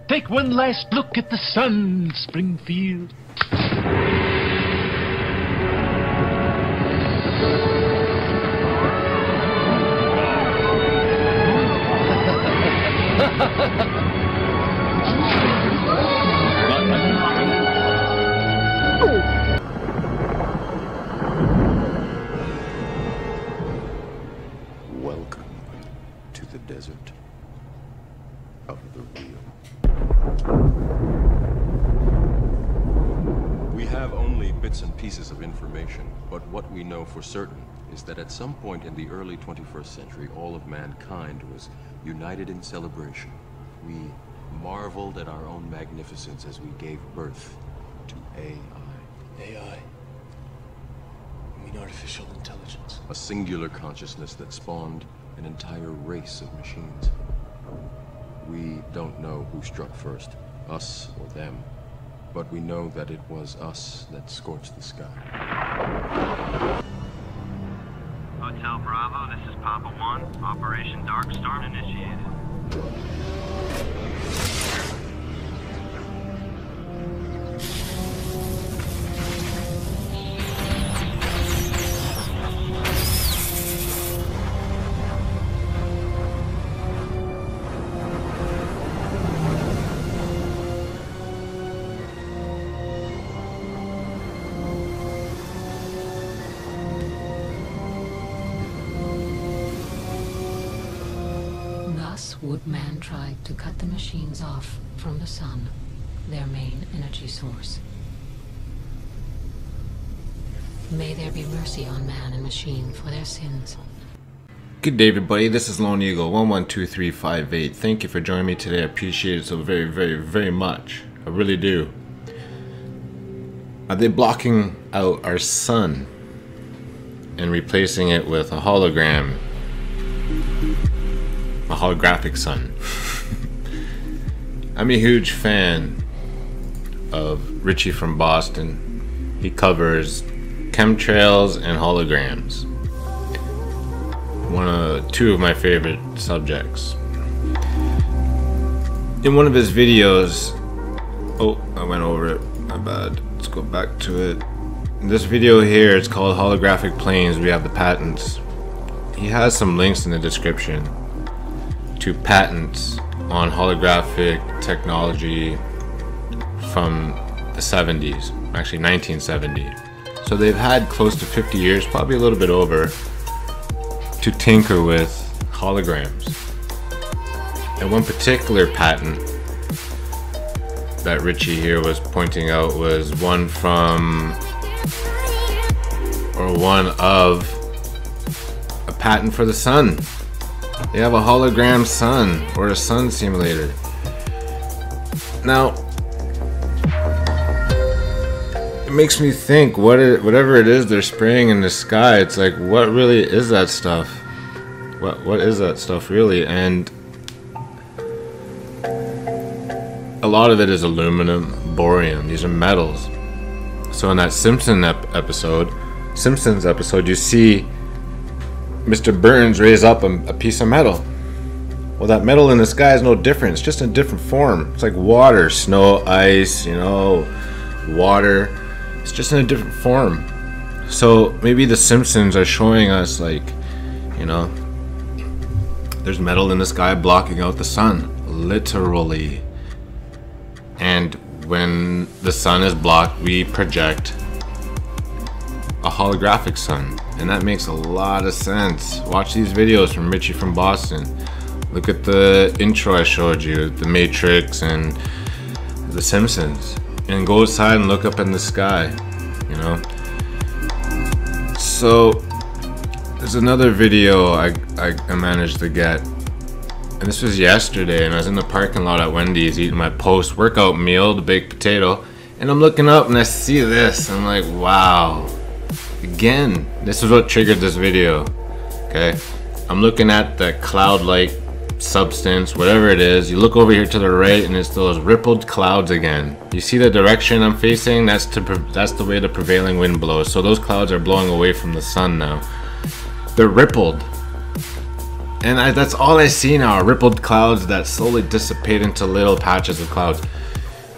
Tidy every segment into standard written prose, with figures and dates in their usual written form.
Take one last look at the sun, Springfield. Welcome to the desert of the real. We have only bits and pieces of information, but what we know for certain is that at some point in the early 21st century, all of mankind was united in celebration. We marveled at our own magnificence as we gave birth to AI. AI? You mean artificial intelligence? A singular consciousness that spawned an entire race of machines. We don't know who struck first, us or them, but we know that it was us that scorched the sky. Hotel Bravo, this is Papa 1. Operation Dark Storm initiated. Thus would man try to cut the machines off from the sun, their main energy source. May there be mercy on man and machine for their sins. Good day everybody, this is Lone Eagle 112358. Thank you for joining me today. I appreciate it so very much. I really do. Are they blocking out our sun and replacing it with a hologram? A holographic sun. I'm a huge fan of Richie from Boston. He covers chemtrails and holograms. Two of my favorite subjects. In one of his videos, oh, I went over it, my bad. Let's go back to it. In this video here, it's called Holographic Planes. We have the patents. He has some links in the description to patents on holographic technology from the 70s, actually 1970. So they've had close to 50 years, probably a little bit over, to tinker with holograms. And one particular patent that Richie here was pointing out was one of a patent for the sun. They have a hologram sun, or a sun simulator. Now, it makes me think, whatever it is they're spraying in the sky, it's like, what really is that stuff? What is that stuff really? And a lot of it is aluminum, boron. These are metals. So in that Simpsons episode, you see Mr. Burns raise up a piece of metal. Well, that metal in the sky is no different. It's just in a different form. It's like water, snow, ice, water. It's just in a different form. So maybe the Simpsons are showing us, like, there's metal in the sky blocking out the sun, literally. And when the sun is blocked, we project a holographic sun. And that makes a lot of sense. Watch these videos from Richie from Boston. Look at the intro I showed you, The Matrix and The Simpsons. And go outside and look up in the sky, So, there's another video I managed to get. And this was yesterday, and I was in the parking lot at Wendy's eating my post-workout meal, the baked potato. And I'm looking up and I see this. I'm like, wow. Again, this is what triggered this video. Okay, I'm looking at the cloud-like substance, whatever it is. You look over here to the right and it's those rippled clouds again. You see the direction I'm facing? That's the way the prevailing wind blows. So those clouds are blowing away from the sun now. They're rippled. And that's all I see now, are rippled clouds that slowly dissipate into little patches of clouds.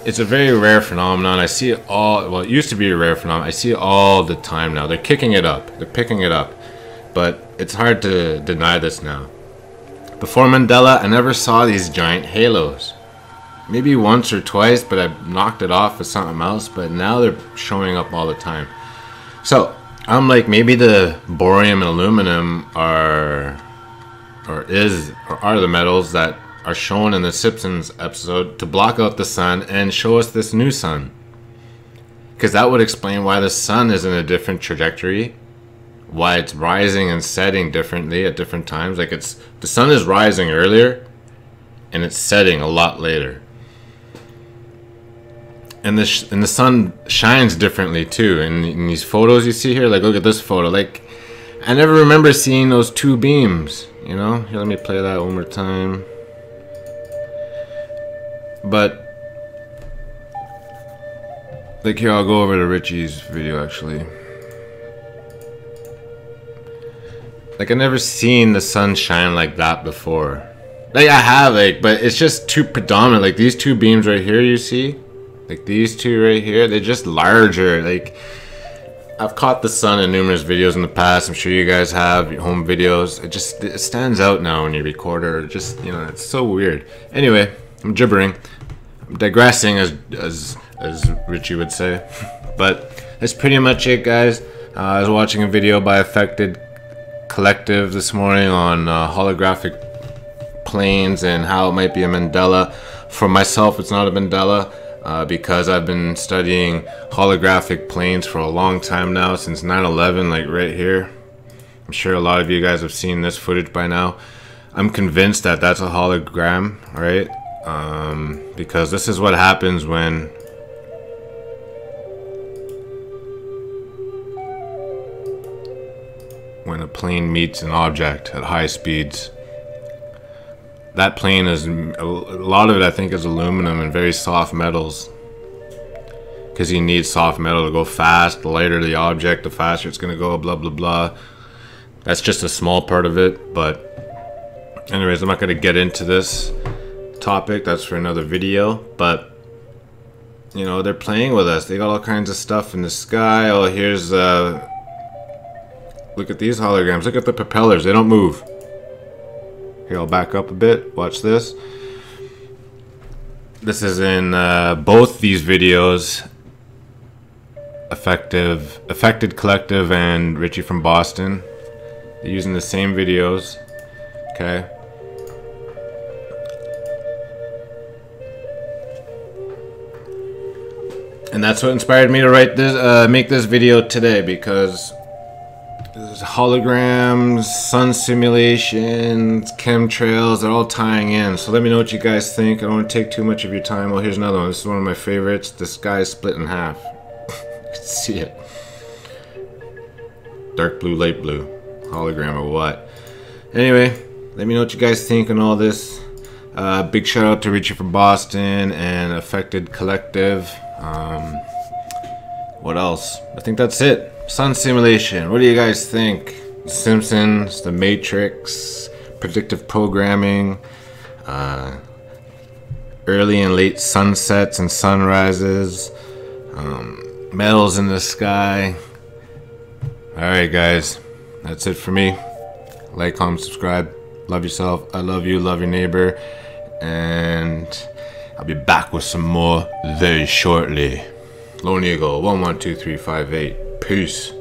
It's a very rare phenomenon. I see it all, well, it used to be a rare phenomenon. I see it all the time now. They're kicking it up. They're picking it up. But it's hard to deny this now. Before Mandela, I never saw these giant halos. Maybe once or twice, but I knocked it off with something else. But now they're showing up all the time. So, I'm like, maybe the borium and aluminum are the metals that are shown in the Simpsons episode to block out the sun and show us this new sun. Because that would explain why the sun is in a different trajectory, why it's rising and setting differently at different times. Like the sun is rising earlier and it's setting a lot later. And the sun shines differently too. And in these photos you see here, like look at this photo. Like I never remember seeing those two beams. You know, here, let me play that one more time. But like here, I'll go over to Richie's video actually. Like I never seen the sun shine like that before. Like I have, like, but it's just too predominant. Like these two beams right here, you see, like these two right here, they're just larger. Like I've caught the sun in numerous videos in the past. I'm sure you guys have your home videos. It stands out now when you record it. Or just, you know, it's so weird. Anyway, I'm gibbering. I'm digressing, as Richie would say. But that's pretty much it, guys. I was watching a video by Affected Collective this morning on holographic planes and how it might be a Mandela. For myself, it's not a Mandela. Because I've been studying holographic planes for a long time now, since 9/11, like right here. I'm sure a lot of you guys have seen this footage by now. I'm convinced that that's a hologram, right? Because this is what happens when a plane meets an object at high speeds. That plane is, a lot of it I think is aluminum and very soft metals. Because you need soft metal to go fast. The lighter the object, the faster it's going to go, blah blah blah. That's just a small part of it. But anyways, I'm not going to get into this topic. That's for another video. But, you know, they're playing with us. They got all kinds of stuff in the sky. Oh, here's, look at these holograms. Look at the propellers. They don't move. Here, I'll back up a bit. Watch this. This is in both these videos. Affected Collective and Richie from Boston. They're using the same videos. Okay. And that's what inspired me to write this, make this video today, because there's holograms, sun simulations, chemtrails, they're all tying in. So let me know what you guys think. I don't want to take too much of your time. Oh, here's another one. This is one of my favorites. The sky is split in half. You can see it. Dark blue, light blue. Hologram or what? Anyway, let me know what you guys think on all this. Big shout out to Richie from Boston and Affected Collective. What else? I think that's it. Sun simulation. What do you guys think? The Simpsons, The Matrix, predictive programming, early and late sunsets and sunrises, metals in the sky. Alright guys, that's it for me. Like, comment, subscribe. Love yourself. I love you. Love your neighbor. And I'll be back with some more very shortly. Lone Eagle 112358. Peace.